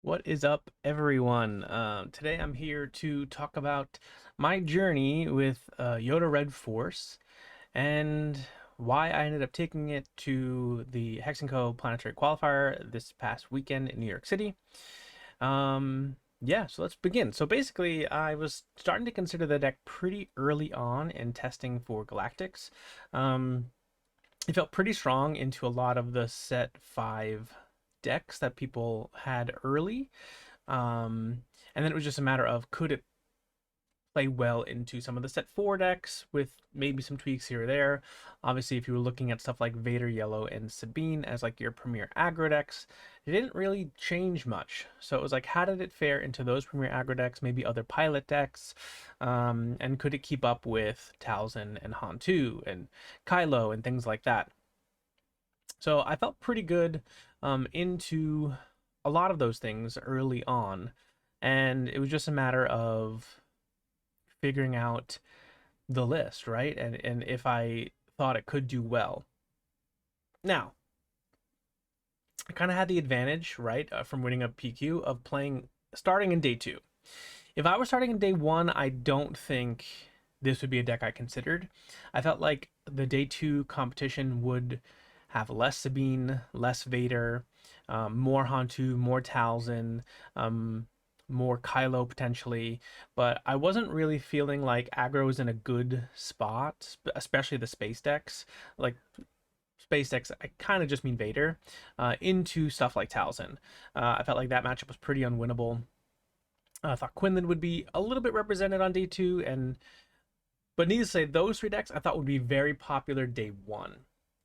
What is up, everyone? Today I'm here to talk about my journey with Yoda Red Force and why I ended up taking it to the Hex & Co. Planetary Qualifier this past weekend in New York City. Yeah, so let's begin. So basically, I was starting to consider the deck pretty early on in testing for Galactics. Um, it felt pretty strong into a lot of the set 5 decks that people had early. And then it was just a matter of could it play well into some of the set 4 decks with maybe some tweaks here or there. Obviously, if you were looking at stuff like Vader Yellow and Sabine as like your premier aggro decks, it didn't really change much. So it was like, how did it fare into those premier aggro decks, maybe other pilot decks? And could it keep up with Talzin and Han2 and Kylo and things like that? So I felt pretty good into a lot of those things early on, and it was just a matter of figuring out the list, right? And if I thought it could do well. Now, I kind of had the advantage, right, from winning a PQ of playing starting in day 2. If I was starting in day 1, I don't think this would be a deck I considered. I felt like the day 2 competition would have less Sabine, less Vader, more Hantu, more Talzin, more Kylo potentially, but I wasn't really feeling like aggro was in a good spot, especially the space decks. Like space decks, I kind of just mean Vader, into stuff like Talzin. I felt like that matchup was pretty unwinnable. I thought Quinlan would be a little bit represented on day 2, but needless to say, those 3 decks I thought would be very popular day 1,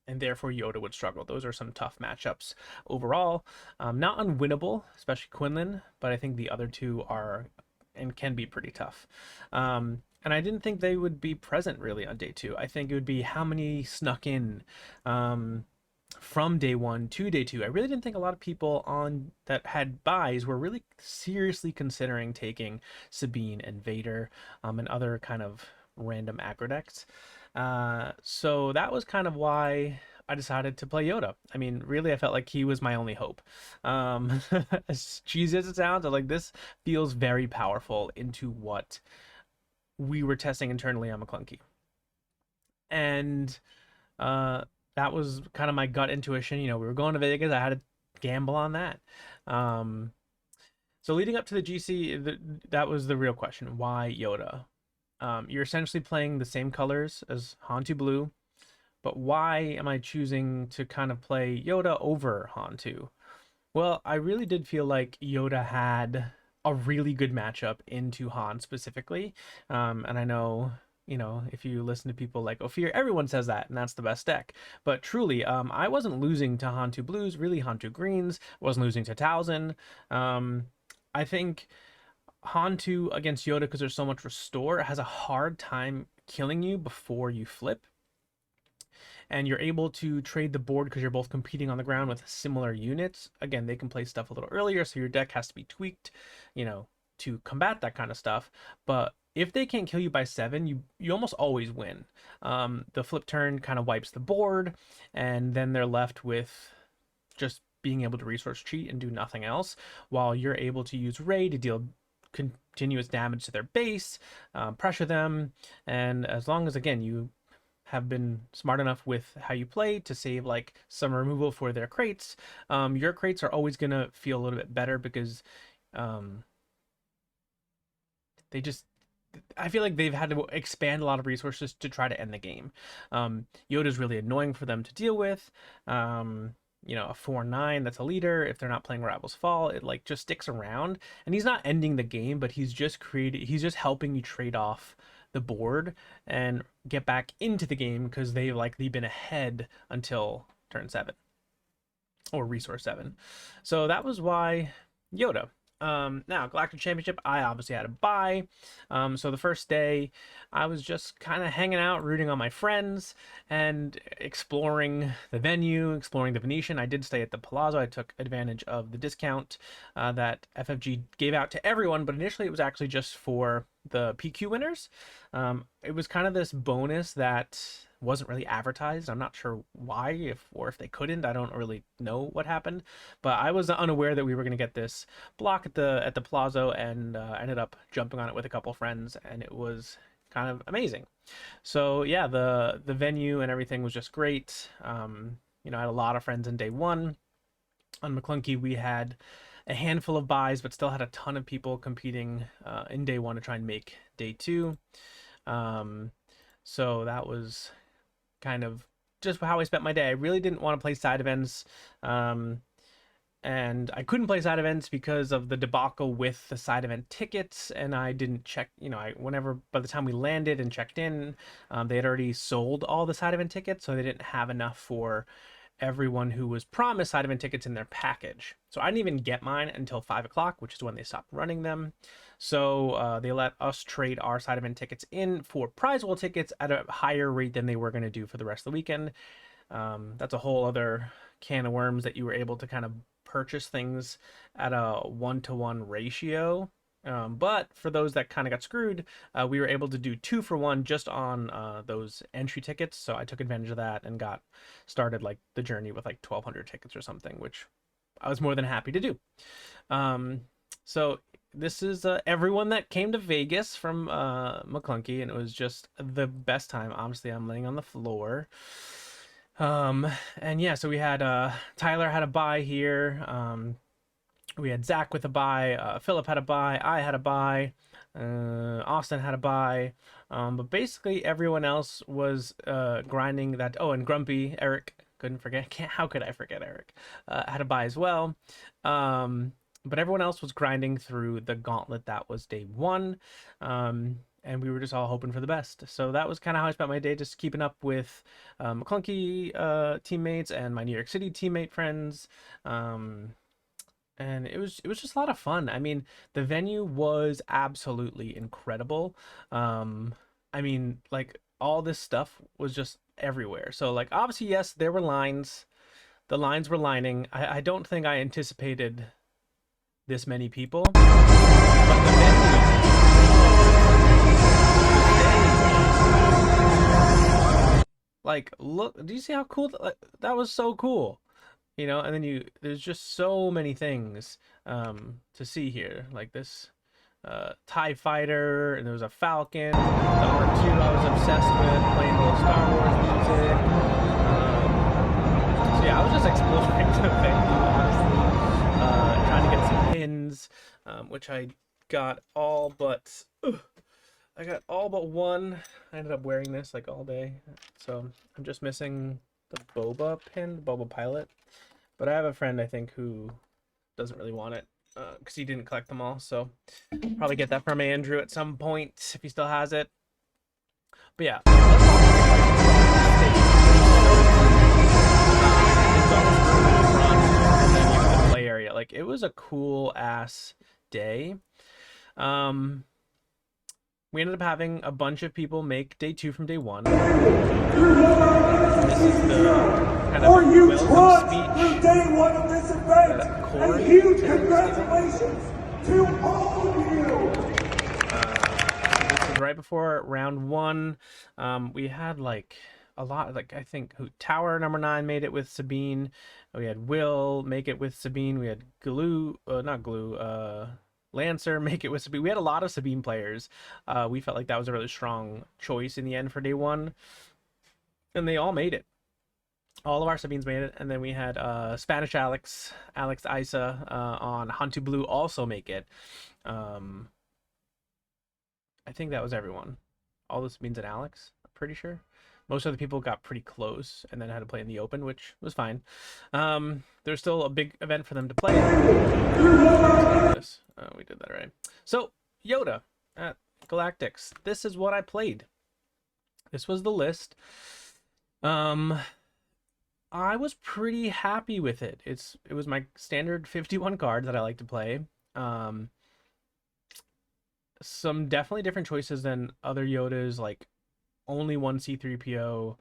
and therefore Yoda would struggle. Those are some tough matchups overall. Not unwinnable, especially Quinlan, but I think the other 2 are and can be pretty tough. And I didn't think they would be present really on day 2. I think it would be how many snuck in from day 1 to day 2. I really didn't think a lot of people on that had buys were really seriously considering taking Sabine and Vader and other kind of random aggro decks. So that was kind of why I decided to play Yoda. I mean, really, I felt like he was my only hope. As cheesy as it sounds, like this feels very powerful into what we were testing internally on McClunky. And uh, that was kind of my gut intuition. You know, we were going to Vegas. I had to gamble on that. Um, so leading up to the GC, that was the real question. Why Yoda? You're essentially playing the same colors as Hantu Blue, but why am I choosing to kind of play Yoda over Hantu? Well, I really did feel like Yoda had a really good matchup into Han specifically. And I know, you know, if you listen to people like Ophir, everyone says that, and that's the best deck. But truly, I wasn't losing to Hantu Blues, really Hantu Greens, wasn't losing to Talzin. I think Hantu against Yoda, because there's so much restore, has a hard time killing you before you flip. And you're able to trade the board because you're both competing on the ground with similar units. Again, they can play stuff a little earlier, so your deck has to be tweaked, you know, to combat that kind of stuff. But if they can't kill you by 7, you almost always win. The flip turn kind of wipes the board, and then they're left with just being able to resource cheat and do nothing else, while you're able to use Ray to deal continuous damage to their base, pressure them, and as long as, again, you have been smart enough with how you play to save like some removal for their crates, your crates are always gonna feel a little bit better because they just, I feel like they've had to expand a lot of resources to try to end the game. Yoda's really annoying for them to deal with. You know, a 4/9 that's a leader, if they're not playing Rivals Fall, it like just sticks around, and he's not ending the game, but he's just helping you trade off the board and get back into the game because they've likely been ahead until turn 7 or resource 7. So that was why Yoda. Now, Galactic Championship, I obviously had a bye. So the first day, I was just kind of hanging out, rooting on my friends, and exploring the venue, exploring the Venetian. I did stay at the Palazzo. I took advantage of the discount that FFG gave out to everyone, but initially it was actually just for the PQ winners. It was kind of this bonus that wasn't really advertised. I'm not sure why, if they couldn't. I don't really know what happened, but I was unaware that we were going to get this block at the Plaza, and ended up jumping on it with a couple friends, and it was kind of amazing. So yeah, the venue and everything was just great. I had a lot of friends in day one. On McClunky, we had a handful of buys, but still had a ton of people competing in day one to try and make day two. So that was kind of just how I spent my day. I really didn't want to play side events. And I couldn't play side events because of the debacle with the side event tickets, and I didn't check. By the time we landed and checked in, they had already sold all the side event tickets, so they didn't have enough for everyone who was promised side event tickets in their package. So I didn't even get mine until 5 o'clock, which is when they stopped running them. So they let us trade our side event tickets in for prize pool tickets at a higher rate than they were going to do for the rest of the weekend. That's a whole other can of worms, that you were able to kind of purchase things at a 1-to-1 ratio. But for those that kind of got screwed, we were able to do 2-for-1 just on those entry tickets. So I took advantage of that and got started like the journey with like 1,200 tickets or something, which I was more than happy to do. So this is everyone that came to Vegas from McClunky, and it was just the best time. Obviously, I'm laying on the floor. And yeah, so we had Tyler had a buy here. We had Zach with a buy, Philip had a buy, I had a buy, Austin had a buy, but basically everyone else was grinding that. Oh, and Grumpy, Eric, couldn't forget. How could I forget Eric? Had a buy as well. But everyone else was grinding through the gauntlet that was day one. And we were just all hoping for the best. So that was kind of how I spent my day, just keeping up with McClunky teammates and my New York City teammate friends. And it was just a lot of fun. I mean, the venue was absolutely incredible. I mean, like, all this stuff was just everywhere. So like, obviously, yes, there were lines. The lines were lining. I don't think I anticipated this many people. But the venue, like, look, do you see how cool that was? So cool. And then there's just so many things to see here, like this TIE fighter, and there was a Falcon, the R2 I was obsessed with, playing a little Star Wars music. So yeah, I was just exploring the venue, honestly, trying to get some pins, which I got all but one. I ended up wearing this like all day, so I'm just missing the Boba pin, the Boba Pilot. But I have a friend, I think, who doesn't really want it because he didn't collect them all. So probably get that from Andrew at some point if he still has it. But yeah, let's talk play area. Like, it was a cool ass day. We ended up having a bunch of people make day two from day one. This is the kind of welcome speech. Day one of this event, and huge congratulations to all of you. This is right before round one. We had like a lot, like I think Tower number 9 made it with Sabine. We had Will make it with Sabine. We had Lancer make it with Sabine. We had a lot of Sabine players. We felt like that was a really strong choice in the end for day one, and they all made it. All of our Sabines made it, and then we had Spanish Alex Isa on Hantu Blue also make it. I think that was everyone. All the Sabines and Alex, I'm pretty sure. Most of the people got pretty close and then had to play in the open, which was fine. There's still a big event for them to play. We did that right. So, Yoda at Galactics. This is what I played. This was the list. I was pretty happy with it. It was my standard 51 card that I like to play. Some definitely different choices than other Yodas, like only one C3PO.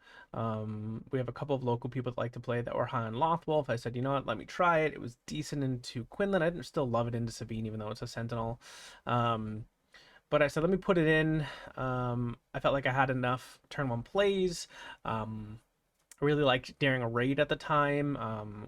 We have a couple of local people that like to play that were high on Lothwolf. I said, you know what, let me try it. It was decent into Quinlan. I didn't still love it into Sabine, even though it's a Sentinel. but I said, let me put it in. I felt like I had enough turn one plays. I really liked Daring a Raid at the time,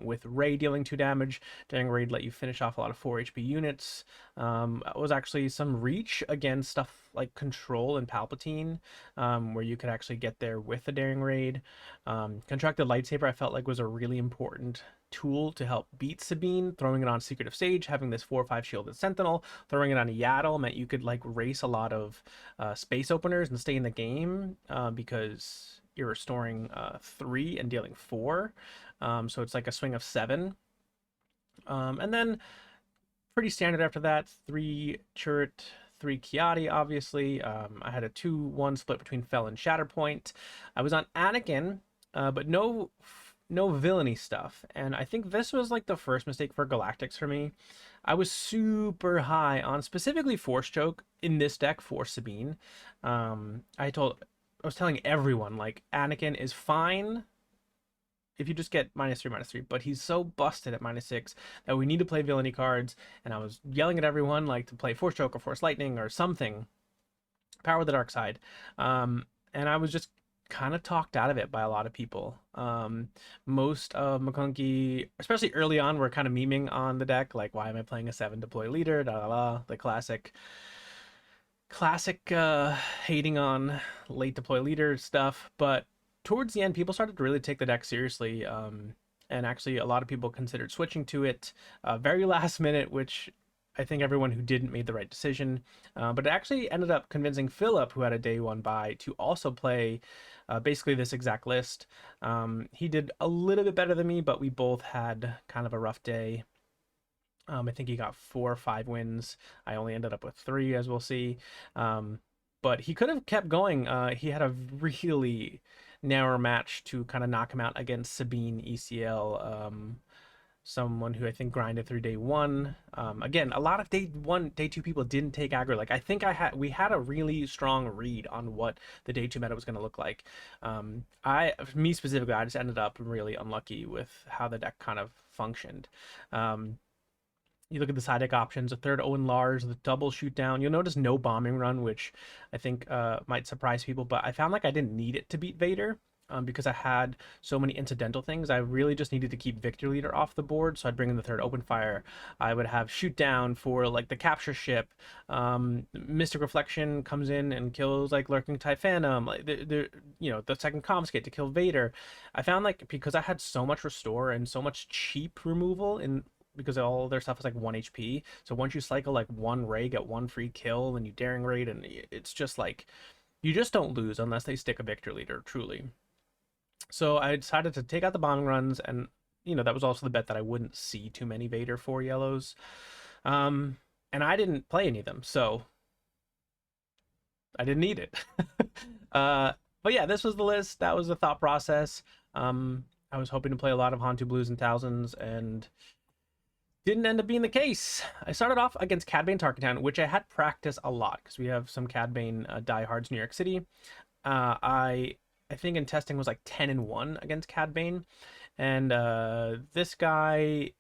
with Ray dealing 2 damage. Daring a Raid let you finish off a lot of 4 HP units. It was actually some reach against stuff like Control and Palpatine, where you could actually get there with a Daring Raid. Contracted Lightsaber I felt like was a really important tool to help beat Sabine. Throwing it on Secretive Sage, having this 4/5 shielded Sentinel, throwing it on a Yaddle meant you could like race a lot of space openers and stay in the game, because you're restoring 3 and dealing 4. So it's like a swing of 7. And then pretty standard after that, 3 Chirrut, 3 Kiadi, obviously. I had a 2-1 split between Fel and Shatterpoint. I was on Anakin, but no villainy stuff. And I think this was like the first mistake for Galactics for me. I was super high on specifically Force Choke in this deck for Sabine. I was telling everyone, like, Anakin is fine if you just get -3/-3, but he's so busted at -6 that we need to play villainy cards. And I was yelling at everyone, like, to play Force Choke or Force Lightning or something, Power the Dark Side. And I was just kind of talked out of it by a lot of people. Most of McClunky, especially early on, were kind of memeing on the deck, like, why am I playing a 7 deploy leader? Da da da, the classic hating on late deploy leader stuff. But towards the end, people started to really take the deck seriously, and actually a lot of people considered switching to it very last minute, which I think everyone who didn't made the right decision. But it actually ended up convincing Philip, who had a day 1 buy, to also play basically this exact list. He did a little bit better than me, but we both had kind of a rough day. I think he got 4 or 5 wins. I only ended up with 3, as we'll see. But he could have kept going. He had a really narrow match to kind of knock him out against Sabine ECL, someone who I think grinded through day 1. Again, a lot of day 1, day 2 people didn't take aggro. Like, I think we had a really strong read on what the day 2 meta was going to look like. Me specifically, I just ended up really unlucky with how the deck kind of functioned. You look at the side deck options, a third Owen Lars, the double shoot down. You'll notice no bombing run, which I think might surprise people, but I found like I didn't need it to beat Vader, because I had so many incidental things. I really just needed to keep Victor Leader off the board, so I'd bring in the third open fire. I would have shoot down for like the capture ship. Mystic Reflection comes in and kills like Lurking TIE Phantom. Like the second confiscate to kill Vader. I found like because I had so much restore and so much cheap removal in, because all their stuff is like 1 HP. So once you cycle like 1 Ray, get 1 free kill, and you Daring Raid, and it's just like, you just don't lose unless they stick a Victor Leader, truly. So I decided to take out the bombing runs, and that was also the bet that I wouldn't see too many Vader 4 yellows. And I didn't play any of them, so I didn't need it. But yeah, this was the list. That was the thought process. I was hoping to play a lot of Hantu Blues and Thousands, and didn't end up being the case. I started off against Cad Bane Tarkatown, which I had practiced a lot because we have some Cad Bane diehards New York City. I think in testing was like 10-1 against Cad Bane, and this guy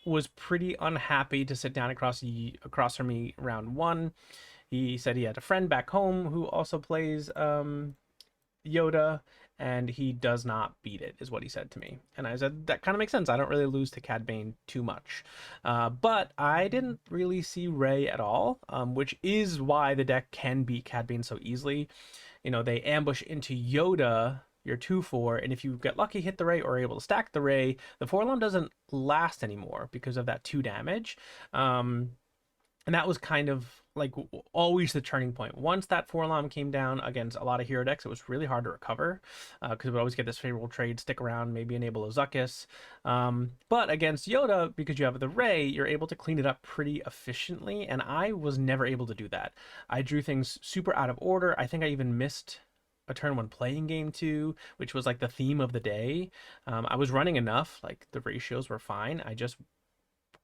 was pretty unhappy to sit down across from me round 1. He said he had a friend back home who also plays Yoda, and he does not beat it, is what he said to me. And I said, that kind of makes sense. I don't really lose to Cad Bane too much. But I didn't really see Ray at all, which is why the deck can beat Cad Bane so easily. They ambush into Yoda, your 2/4, and if you get lucky, hit the Ray or are able to stack the Ray, the 4-alarm doesn't last anymore because of that 2 damage. And that was kind of like always the turning point. Once that 4-alarm came down against a lot of hero decks, it was really hard to recover, because we always get this favorable trade, stick around, maybe enable a Zuckuss. But against Yoda, because you have the Ray, you're able to clean it up pretty efficiently, and I was never able to do that. I drew things super out of order. I think I even missed a turn 1 playing game 2, which was like the theme of the day. I was running enough, like the ratios were fine. I just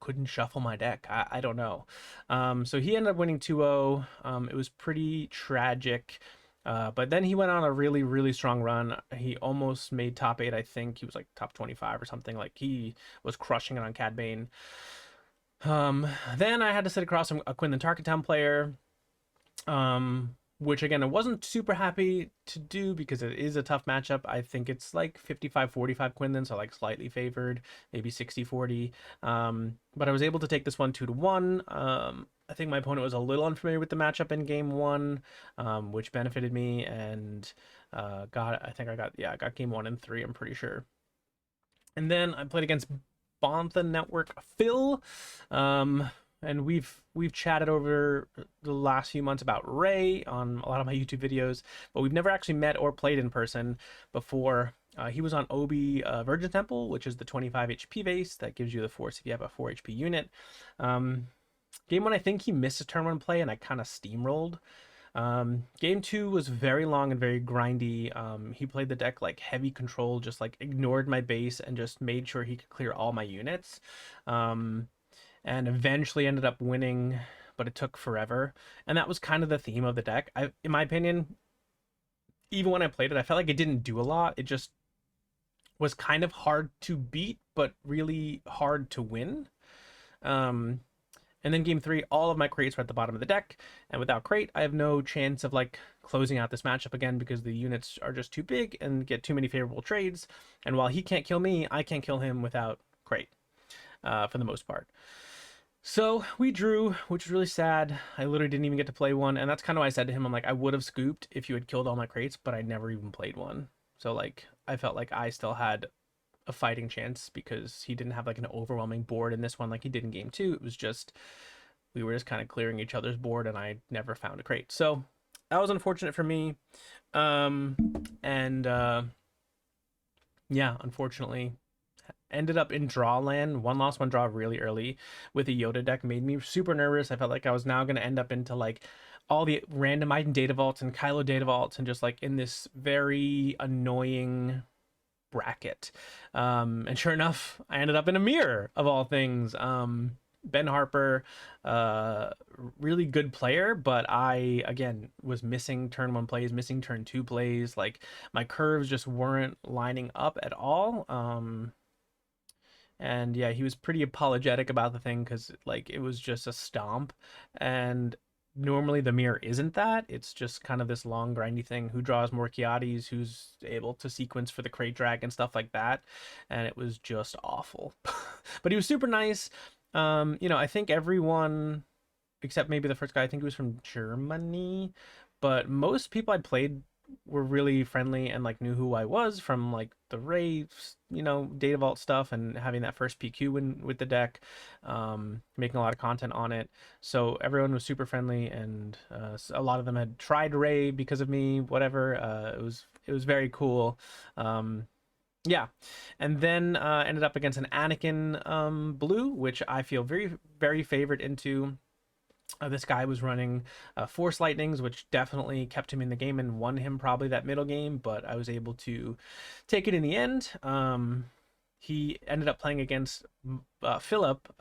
couldn't shuffle my deck. I don't know. So he ended up winning 2-0. It was pretty tragic. But then he went on a really, really strong run. He almost made top 8, I think. He was like top 25 or something. Like, he was crushing it on Cad Bane. Then I had to sit across from a Quinlan Tarkatown player. Which again, I wasn't super happy to do because it is a tough matchup. I think it's like 55-45 Quinlan, so like slightly favored, maybe 60-40. But I was able to take this one 2-1. I think my opponent was a little unfamiliar with the matchup in game one, which benefited me, and I think I got game 1 and 3, I'm pretty sure. And then I played against Bontha Network Phil. And we've chatted over the last few months about Ray on a lot of my YouTube videos, but we've never actually met or played in person before. He was on Obi Virgin Temple, which is the 25 HP base that gives you the force if you have a 4 HP unit. Game one, I think he missed a turn one play, and I kind of steamrolled. Game two was very long and very grindy. He played the deck like heavy control, just like ignored my base and just made sure he could clear all my units. And eventually ended up winning, but it took forever. And that was kind of the theme of the deck. In my opinion, even when I played it, I felt like it didn't do a lot. It just was kind of hard to beat, but really hard to win. And then game three, all of my crates were at the bottom of the deck, and without crate, I have no chance of like closing out this matchup again because the units are just too big and get too many favorable trades. And while he can't kill me, I can't kill him without crate, for the most part. So we drew, which was really sad. I literally didn't even get to play one, and that's kind of why I said to him, I'm like, I would have scooped if you had killed all my crates, but I never even played one. So like, I felt like I still had a fighting chance because he didn't have like an overwhelming board in this one like he did in game two. It was just we were just kind of clearing each other's board, and I never found a crate. So that was unfortunate for me. And yeah, unfortunately, ended up in draw land. One loss, one draw really early with a Yoda deck made me super nervous. I felt like I was now going to end up into like all the random item data vaults and Kylo data vaults and just like in this very annoying bracket. And sure enough, I ended up in a mirror of all things. Ben Harper, really good player, but I again was missing turn one plays, missing turn two plays. Like my curves just weren't lining up at all. And yeah, he was pretty apologetic about the thing because like it was just a stomp, and normally the mirror isn't that. It's just kind of this long grindy thing. Who draws more Kiatis? Who's able to sequence for the crate drag and stuff like that? And it was just awful. But he was super nice. I think everyone except maybe the first guy, I think he was from Germany, but most people I played were really friendly and like knew who I was from like the Raves, Data Vault stuff and having that first PQ with the deck, making a lot of content on it. So everyone was super friendly, and a lot of them had tried Ray because of me, whatever. It was very cool. Yeah, and then ended up against an Anakin blue, which I feel very, very favored into. This guy was running Force Lightnings, which definitely kept him in the game and won him probably that middle game, but I was able to take it in the end. He ended up playing against Philip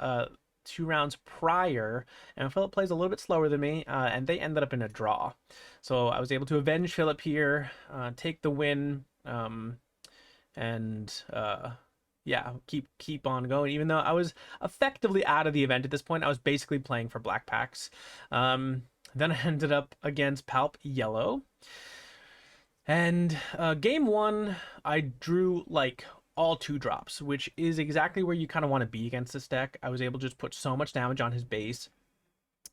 2 rounds prior, and Philip plays a little bit slower than me, and they ended up in a draw. So I was able to avenge Philip here, take the win, and yeah, keep on going. Even though I was effectively out of the event at this point, I was basically playing for black packs. Then I ended up against Palp Yellow, and game one I drew like all 2 drops, which is exactly where you kind of want to be against this deck. I was able to just put so much damage on his base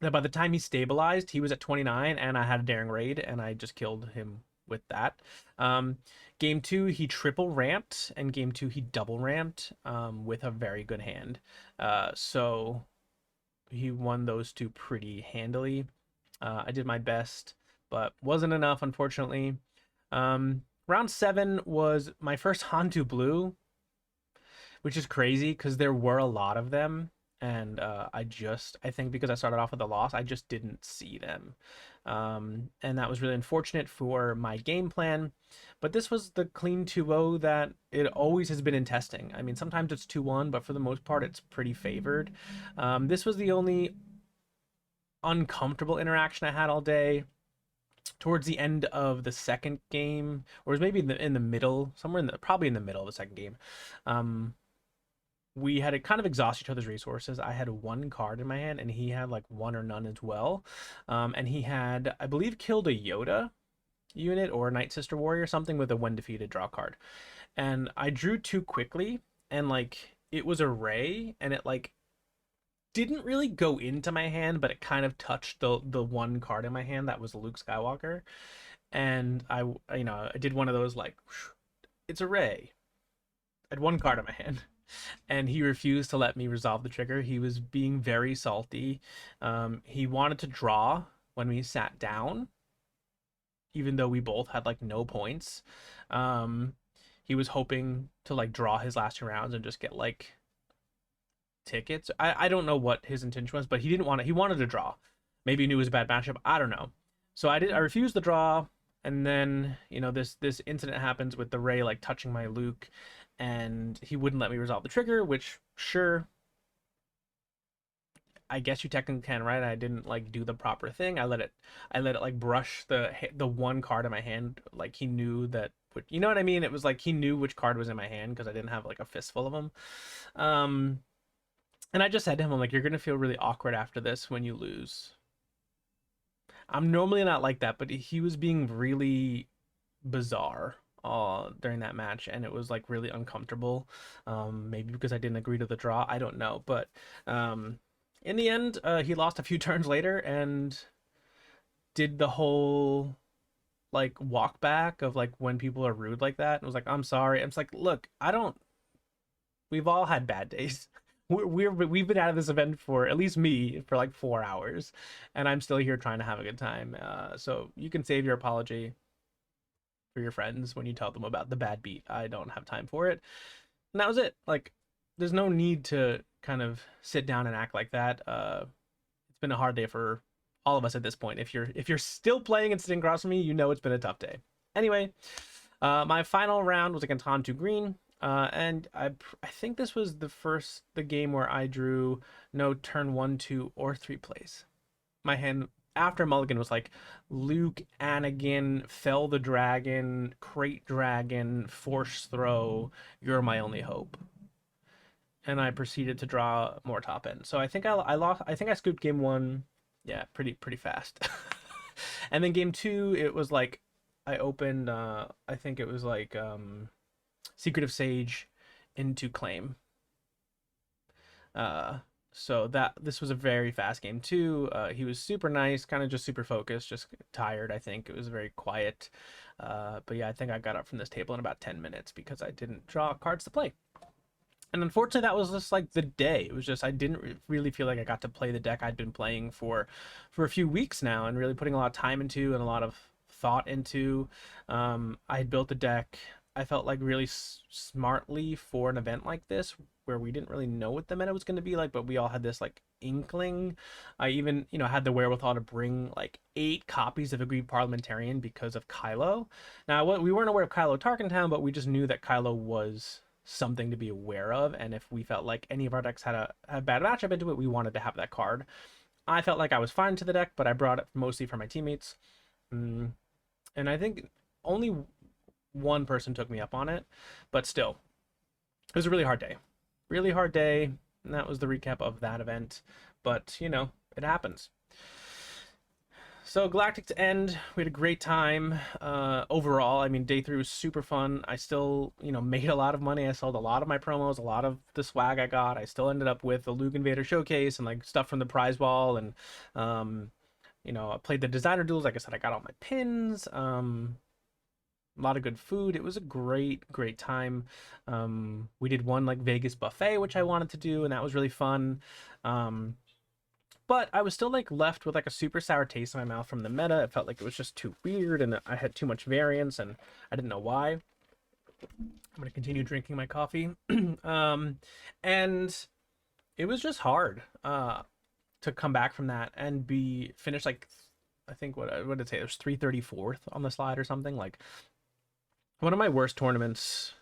that by the time he stabilized, he was at 29, and I had a Daring Raid, and I just killed him with that. Game two, he triple ramped, and game two, he double ramped with a very good hand. So he won those two pretty handily. I did my best, but wasn't enough, unfortunately. Round 7 was my first Hantu Blue, which is crazy because there were a lot of them. And I think because I started off with a loss, I just didn't see them. And that was really unfortunate for my game plan. But this was the clean 2-0 that it always has been in testing. I mean, sometimes it's 2-1, but for the most part, it's pretty favored. This was the only uncomfortable interaction I had all day. Towards the end of the second game, or it was maybe in the middle, somewhere probably in the middle of the second game. we had to kind of exhaust each other's resources. I had one card in my hand, and he had like one or none as well. And he had, I believe, killed a Yoda unit or a Night Sister Warrior or something with a when defeated draw card. And I drew too quickly, and like it was a ray, and it like didn't really go into my hand, but it kind of touched the one card in my hand that was Luke Skywalker. And I did one of those like, it's a ray. I had one card in my hand, and he refused to let me resolve the trigger. He was being very salty. He wanted to draw when we sat down, even though we both had like no points. Um, he was hoping to like draw his last 2 rounds and just get like tickets. I don't know what his intention was, but he didn't want to. He wanted to draw. Maybe he knew it was a bad matchup. I don't know. So I refused the draw, and then this incident happens with the ray like touching my Luke, and he wouldn't let me resolve the trigger. Which sure, I guess you technically can, right? I didn't like do the proper thing. I let it like brush the one card in my hand. Like he knew that. You know what I mean? It was like he knew which card was in my hand because I didn't have like a fistful of them. Um, and I just said to him, I'm like, you're gonna feel really awkward after this when you lose. I'm normally not like that, but he was being really bizarre during that match, and it was like really uncomfortable. Maybe because I didn't agree to the draw, I don't know, but um, in the end, he lost a few turns later and did the whole like walk back of like when people are rude like that. And was like, I'm sorry. I'm just like, look, I don't. We've all had bad days. We've been out of this event for at least me for like 4 hours, and I'm still here trying to have a good time. So you can save your apology for your friends when you tell them about the bad beat. I don't have time for it. And that was it. Like, there's no need to kind of sit down and act like that. It's been a hard day for all of us at this point. If you're still playing and sitting across from me, you know it's been a tough day. Anyway, my final round was against Han 2 Green. And I think this was the game where I drew no turn 1, 2, or 3 plays. My hand after Mulligan was like Luke, Anakin, Fell the Dragon, Crate Dragon, Force Throw, You're My Only Hope. And I proceeded to draw more top end. So I think I lost. I think I scooped game 1, yeah, pretty fast. And then game 2, it was like I opened. I think it was like Secret of Sage into Claim. Uh, so that this was a very fast game too. He was super nice, kind of just super focused, just tired. I think it was very quiet. But yeah, I think I got up from this table in about 10 minutes because I didn't draw cards to play. And unfortunately, that was just like the day. It was just I didn't really feel like I got to play the deck I'd been playing for a few weeks now, and really putting a lot of time into and a lot of thought into. I had built a deck. I felt like really smartly for an event like this, where we didn't really know what the meta was going to be like, but we all had this like inkling. I even had the wherewithal to bring like 8 copies of Agreed Parliamentarian because of Kylo. Now we weren't aware of Kylo Tarkentown, but we just knew that Kylo was something to be aware of, and if we felt like any of our decks had a bad matchup into it, we wanted to have that card. I felt like I was fine to the deck, but I brought it mostly for my teammates. And I think only one person took me up on it, but still, it was a really hard day. Really hard day, and that was the recap of that event. But, it happens. So Galactics end, we had a great time overall. I mean, day 3 was super fun. I still, made a lot of money. I sold a lot of my promos, a lot of the swag I got. I still ended up with a Luke Invader showcase and like stuff from the prize wall. And, I played the designer duels. Like I said, I got all my pins. A lot of good food. It was a great time. We did one like Vegas buffet, which I wanted to do, and that was really fun. But I was still like left with like a super sour taste in my mouth from the meta. It felt like it was just too weird, and I had too much variance, and I didn't know why. I'm gonna continue drinking my coffee. And it was just hard to come back from that and be finished like, I think what did it say? It was 334th on the slide or something. Like one of my worst tournaments,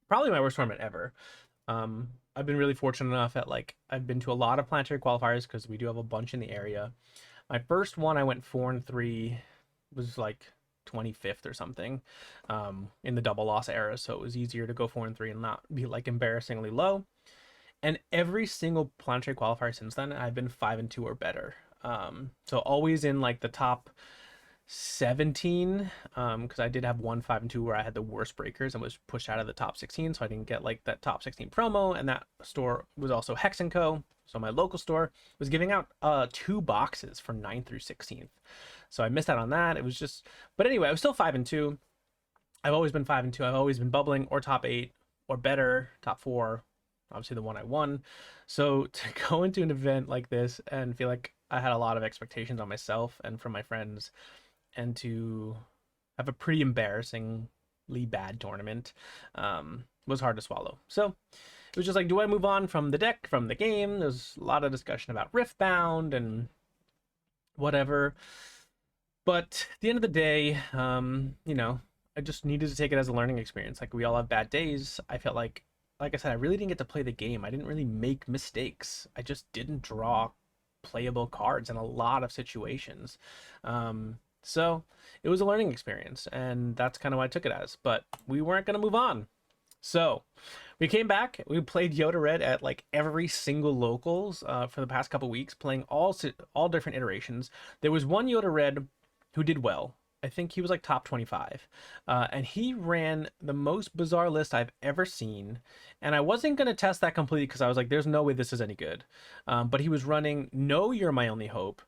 probably my worst tournament ever. I've been really fortunate enough that like I've been to a lot of planetary qualifiers because we do have a bunch in the area. My first one I went 4-3, was like 25th or something, in the double loss era, so it was easier to go 4-3 and not be like embarrassingly low. And every single planetary qualifier since then, I've been 5-2 or better. So always in like the top 17, because I did have one 5-2 where I had the worst breakers and was pushed out of the top 16, so I didn't get like that top 16 promo. And that store was also Hex and Co. So my local store was giving out 2 boxes for 9th through 16th. So I missed out on that. It was just, but anyway, I was still 5-2. I've always been 5-2. I've always been bubbling or top 8 or better, top 4. Obviously, the one I won. So to go into an event like this and feel like I had a lot of expectations on myself and from my friends, and to have a pretty embarrassingly bad tournament was hard to swallow. So it was just like, do I move on from the deck, from the game? There's a lot of discussion about Riftbound and whatever. But at the end of the day, I just needed to take it as a learning experience. Like we all have bad days. I felt like I said, I really didn't get to play the game. I didn't really make mistakes. I just didn't draw playable cards in a lot of situations. So it was a learning experience, and that's kind of what I took it as. But we weren't going to move on. So we came back. We played Yoda Red at like every single locals for the past couple weeks, playing all different iterations. There was one Yoda Red who did well. I think he was like top 25. And he ran the most bizarre list I've ever seen. And I wasn't going to test that completely because I was like, there's no way this is any good. But he was running No, You're My Only Hope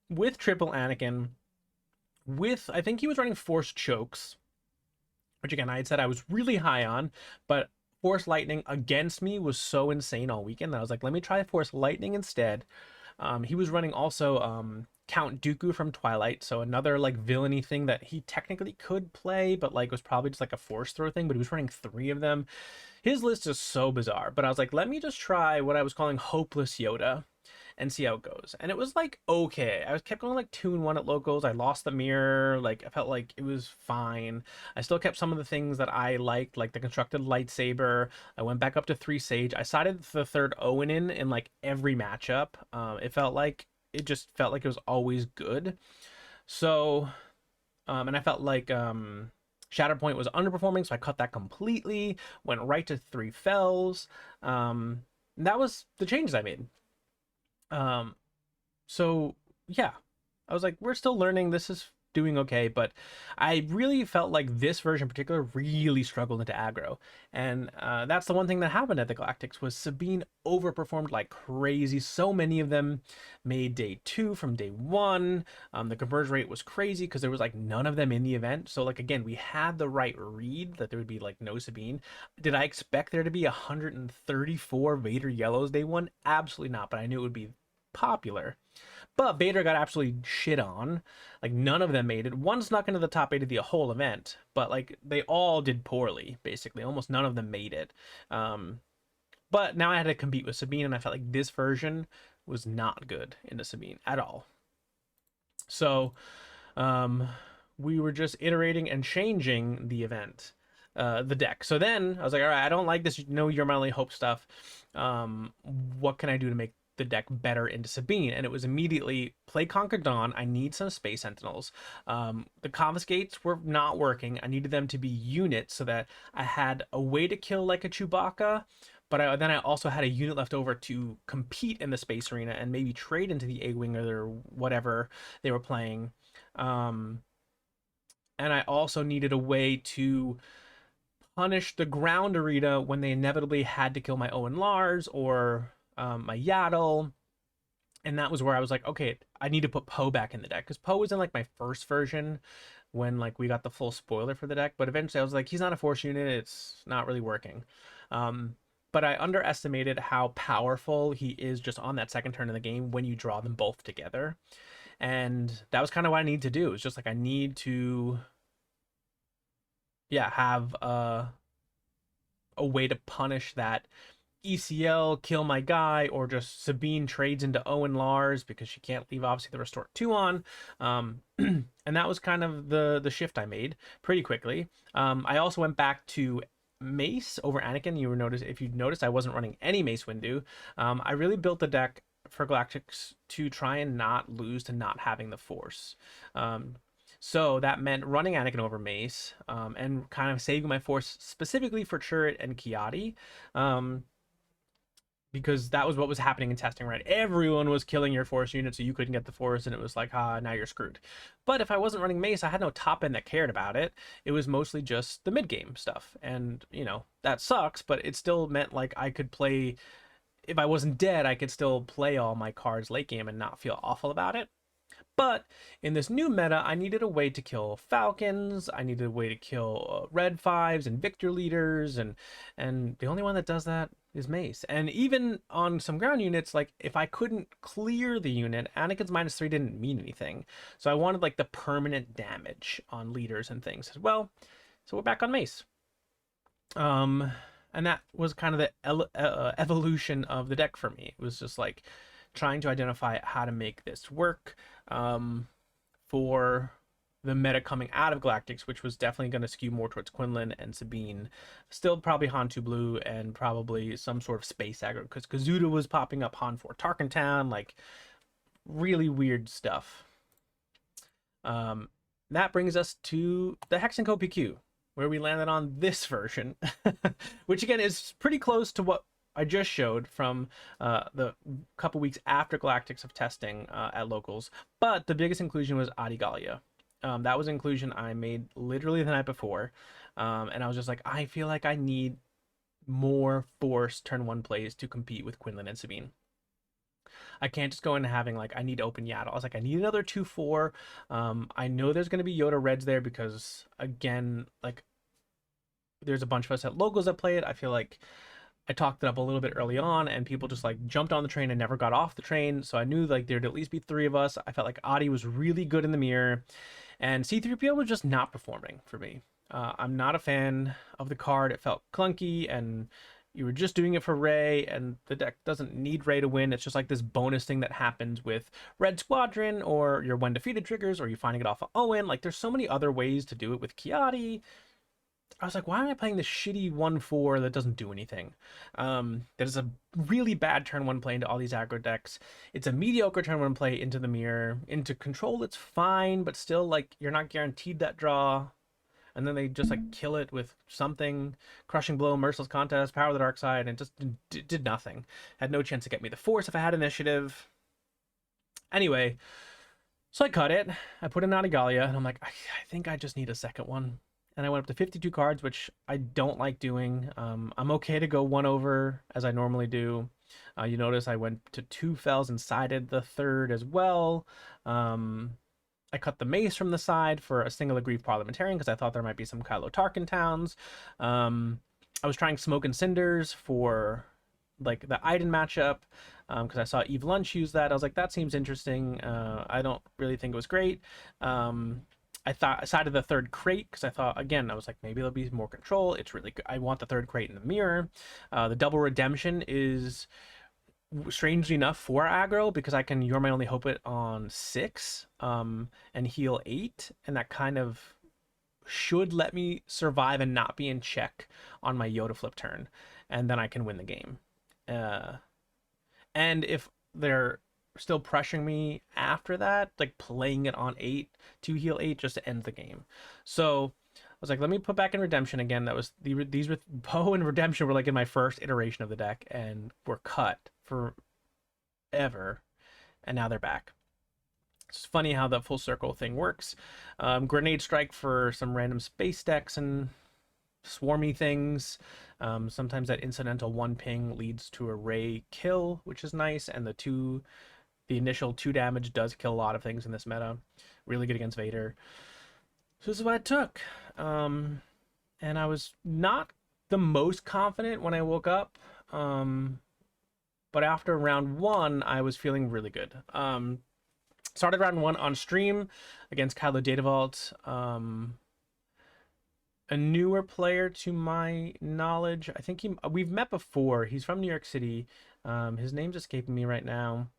with triple Anakin, with, I think he was running Force Chokes, which again, I had said I was really high on, but Force Lightning against me was so insane all weekend that I was like, let me try Force Lightning instead. He was running also Count Dooku from Twilight, so another like villainy thing that he technically could play, but like was probably just like a force throw thing. But he was running 3 of them. His list is so bizarre. But I was like, let me just try what I was calling Hopeless Yoda and see how it goes. And it was like okay. I was kept going like 2-1 at locals. I lost the mirror. Like I felt like it was fine. I still kept some of the things that I liked, like the constructed lightsaber. I went back up to 3 Sage. I sided the third Owen in like every matchup. It just felt like it was always good. So, and I felt like Shatterpoint was underperforming, so I cut that completely. Went right to 3 Fells. And that was the changes I made. Um, so yeah, I was like, we're still learning. This is doing okay, but I really felt like this version in particular really struggled into aggro, and that's the one thing that happened at the Galactics was Sabine overperformed like crazy. So many of them made day 2 from day 1. The conversion rate was crazy because there was like none of them in the event. So like again, we had the right read that there would be like no Sabine. Did I expect there to be 134 Vader yellows day 1? Absolutely not, but I knew it would be popular. But Vader got absolutely shit on. Like none of them made it. One snuck into the top 8 of the whole event, but like they all did poorly. Basically, almost none of them made it. But now I had to compete with Sabine, and I felt like this version was not good into Sabine at all. So we were just iterating and changing the event, the deck. So then I was like, all right, I don't like this. No, You're My Only Hope stuff. What can I do to make the deck better into Sabine? And it was immediately play Conquer Dawn. I need some Space Sentinels. The Confiscates were not working. I needed them to be units so that I had a way to kill like a Chewbacca, but then I also had a unit left over to compete in the space arena and maybe trade into the A-Wing or whatever they were playing. Um, and I also needed a way to punish the ground arena when they inevitably had to kill my Owen Lars or my Yaddle. And that was where I was like, okay, I need to put Poe back in the deck because Poe was in like my first version when like we got the full spoiler for the deck. But eventually I was like, he's not a force unit. It's not really working. Um, but I underestimated how powerful he is just on that second turn of the game when you draw them both together. And that was kind of what I need to do. It's just like I need to, yeah, have a way to punish that ECL, kill my guy, or just Sabine trades into Owen Lars because she can't leave obviously the Restore 2 on. And that was kind of the shift I made pretty quickly. I also went back to Mace over Anakin. If you noticed, I wasn't running any Mace Windu. I really built the deck for Galactics to try and not lose to not having the Force. So that meant running Anakin over Mace, and kind of saving my Force specifically for Chirrut and Kiadi. because that was what was happening in testing, right? Everyone was killing your force unit, so you couldn't get the force, and it was like, now you're screwed. But if I wasn't running mace, I had no top end that cared about it. It was mostly just the mid game stuff, and that sucks. But it still meant like I could play. If I wasn't dead, I could still play all my cards late game and not feel awful about it. But in this new meta, I needed a way to kill falcons. I needed a way to kill red fives and victor leaders, and the only one that does that is mace. And even on some ground units, like if I couldn't clear the unit, Anakin's -3 didn't mean anything. So I wanted like the permanent damage on leaders and things as well. So we're back on mace. And that was kind of the evolution of the deck for me. It was just like trying to identify how to make this work for the meta coming out of Galactics, which was definitely going to skew more towards Quinlan and Sabine. Still probably Han 2 Blue and probably some sort of space aggro, because Kazuda was popping up, Han 4 Tarkentown, like really weird stuff. That brings us to the Hex and Co PQ, where we landed on this version, which again is pretty close to what I just showed from the couple weeks after Galactics of testing at locals. But the biggest inclusion was Adigalia. That was an inclusion I made literally the night before. And I was just like, I feel like I need more force turn 1 plays to compete with Quinlan and Sabine. I can't just go into having like, I need to open Yaddle. I was like, I need another 2/4. I know there's going to be Yoda Reds there because, again, like, there's a bunch of us at locals that play it. I feel like I talked it up a little bit early on, and people just like jumped on the train and never got off the train. So I knew like there'd at least be 3 of us. I felt like Adi was really good in the mirror, and C-3PO was just not performing for me. I'm not a fan of the card. It felt clunky, and you were just doing it for Rey, and the deck doesn't need Rey to win. It's just like this bonus thing that happens with Red Squadron, or your when defeated triggers, or you finding it off of Owen. Like there's so many other ways to do it with Kiadi. I was like, why am I playing this shitty 1/4 that doesn't do anything? That is a really bad turn 1 play into all these aggro decks. It's a mediocre turn 1 play into the mirror. Into control, it's fine, but still, like, you're not guaranteed that draw. And then they just, like, kill it with something. Crushing Blow, Merciless Contest, Power of the Dark Side, and it just did nothing. Had no chance to get me the Force if I had initiative. Anyway, so I cut it. I put in Nadigalia, and I'm like, I think I just need a second one. And I went up to 52 cards, which I don't like doing. I'm okay to go 1 over as I normally do. You notice I went to 2 fells and sided the 3rd as well. I cut the mace from the side for a single aggrieved parliamentarian because I thought there might be some Kylo Tarkin towns. I was trying Smoke and Cinders for like the Iden matchup because I saw Eve Lunch use that. I was like, that seems interesting. I don't really think it was great. I thought I sided the 3rd crate because I thought, again, I was like, maybe there'll be more control. It's really good. I want the 3rd crate in the mirror. The double redemption is strangely enough for aggro because I can You're My Only Hope it on 6 and heal 8, and that kind of should let me survive and not be in check on my Yoda flip turn, and then I can win the game. And if they're still pressuring me after that, like playing it on 8 to heal 8 just to end the game. So I was like, let me put back in Redemption again. That was these with Poe and Redemption were like in my first iteration of the deck and were cut forever, and now they're back. It's funny how the full circle thing works. Grenade Strike for some random space decks and swarmy things. Sometimes that incidental 1 ping leads to a Rey kill, which is nice, and the initial 2 damage does kill a lot of things in this meta. Really good against Vader. So this is what I took. And I was not the most confident when I woke up. But after round 1, I was feeling really good. Started round 1 on stream against Kylo Datavault. A newer player to my knowledge. I think we've met before. He's from New York City. His name's escaping me right now.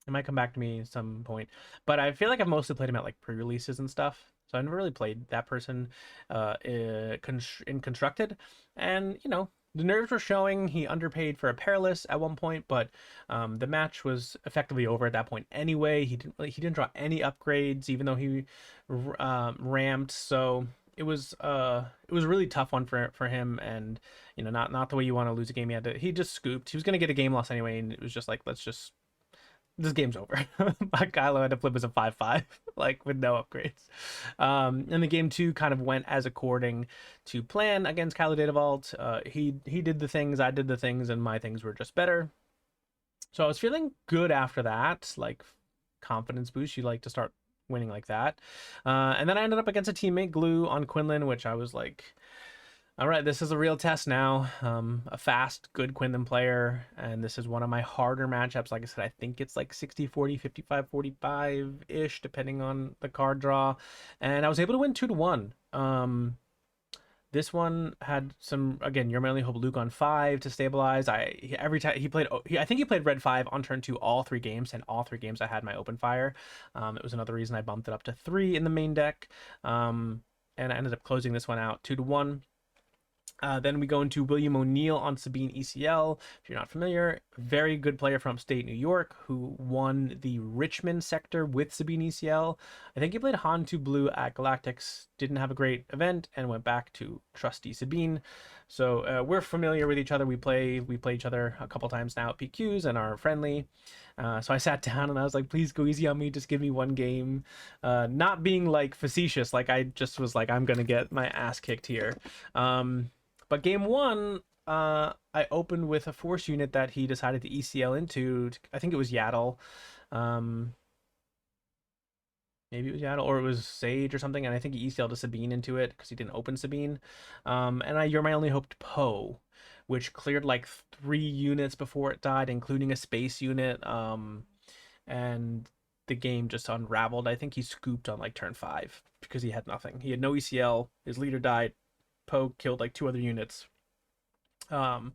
It might come back to me at some point, but I feel like I've mostly played him at like pre-releases and stuff, so I've never really played that person in Constructed. And the nerves were showing. He underpaid for a Perilous at one point, but the match was effectively over at that point anyway. He didn't draw any upgrades, even though he ramped. So it was a really tough one for him, and not the way you want to lose a game. He just scooped. He was gonna get a game loss anyway, and it was just like, let's just, this game's over. My Kylo had to flip as a 5-5, like with no upgrades. And the game two kind of went as according to plan against Kylo Data Vault. He did the things, I did the things, and my things were just better. So I was feeling good after that, like confidence boost. You like to start winning like that. And then I ended up against a teammate, Glue, on Quinlan, which I was like, all right, this is a real test now. A fast, good Quinlan player, and this is one of my harder matchups. Like I said, I think it's like 60-40, 55-45-ish, depending on the card draw. And I was able to win 2-1. This one had some, again, You're My Only Hope Luke on 5 to stabilize. Every time he played, I think he played red 5 on turn 2 all 3 games, and all 3 games I had my open fire. It was another reason I bumped it up to 3 in the main deck. And I ended up closing this one out 2-1. Then we go into William O'Neill on Sabine ECL. If you're not familiar, very good player from upstate New York who won the Richmond sector with Sabine ECL. I think he played Han2 Blue at Galactics, didn't have a great event, and went back to trusty Sabine. So we're familiar with each other. We play each other a couple times now at PQs and are friendly. So I sat down and I was like, please go easy on me. Just give me one game. Not being like facetious. Like I just was like, I'm going to get my ass kicked here. But game one, I opened with a force unit that he decided to ECL into. I think it was Yaddle. Maybe it was Yaddle, or it was Sage or something. And I think he ECL'd a Sabine into it because he didn't open Sabine. And You're My Only Hope Poe, which cleared like 3 units before it died, including a space unit. And the game just unraveled. I think he scooped on like turn 5 because he had nothing. He had no ECL. His leader died. Poe killed like 2 other units. So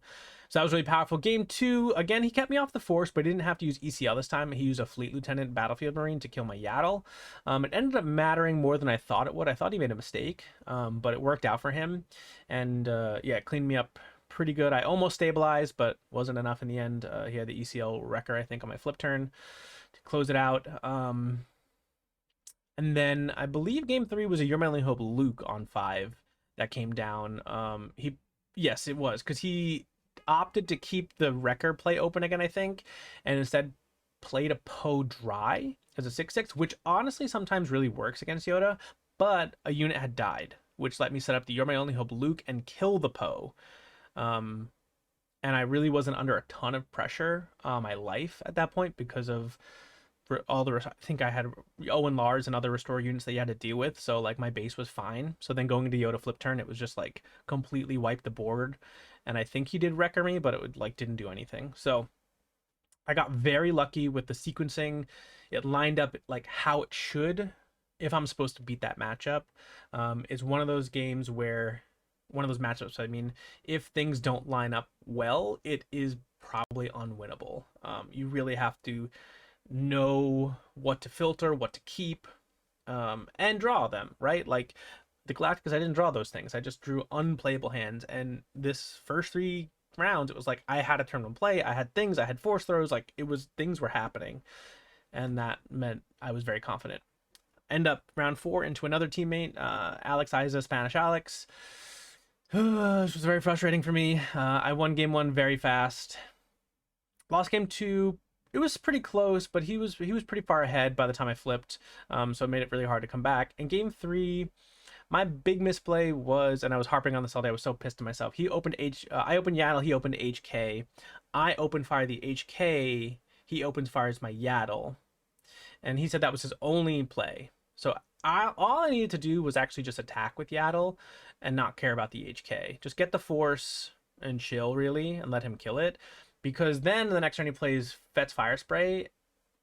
that was really powerful. Game 2, again, he kept me off the force, but he didn't have to use ECL this time. He used a Fleet Lieutenant Battlefield Marine to kill my Yaddle. It ended up mattering more than I thought it would. I thought he made a mistake, but it worked out for him. And yeah, it cleaned me up pretty good. I almost stabilized, but wasn't enough in the end. He had the ECL Wrecker, I think, on my flip turn to close it out. And then I believe game 3 was a You're My Only Hope Luke on 5 that came down. Yes, it was, because he opted to keep the Wrecker play open again, I think, and instead played a Poe dry as a 6/6, which honestly sometimes really works against Yoda, but a unit had died, which let me set up the You're My Only Hope Luke and kill the Poe. And I really wasn't under a ton of pressure on my life at that point because of all the, I think I had Owen Lars and other restore units that you had to deal with, so like my base was fine. So then going into Yoda flip turn, it was just like completely wiped the board, and I think he did wrecker me, but it would like didn't do anything. So I got very lucky with the sequencing. It lined up like how it should if I'm supposed to beat that matchup. It's one of those games where, one of those matchups, I mean, if things don't line up well, it is probably unwinnable. You really have to know what to filter, what to keep, and draw them, right? Like the Galacticus, I didn't draw those things. I just drew unplayable hands. And this first 3 rounds, it was like I had a turn 1 play, I had things, I had force throws, like it was, things were happening. And that meant I was very confident. End up round 4 into another teammate, Alex Isa, Spanish Alex. This was very frustrating for me. I won game 1 very fast. Lost game 2. It was pretty close, but he was pretty far ahead by the time I flipped, so it made it really hard to come back. In game 3, my big misplay was, and I was harping on this all day, I was so pissed at myself. He opened I opened Yaddle, he opened HK. I opened fire the HK, he opens fires my Yaddle. And he said that was his only play. So all I needed to do was actually just attack with Yaddle and not care about the HK. Just get the force and chill, really, and let him kill it. Because then the next turn he plays Fett's Fire Spray,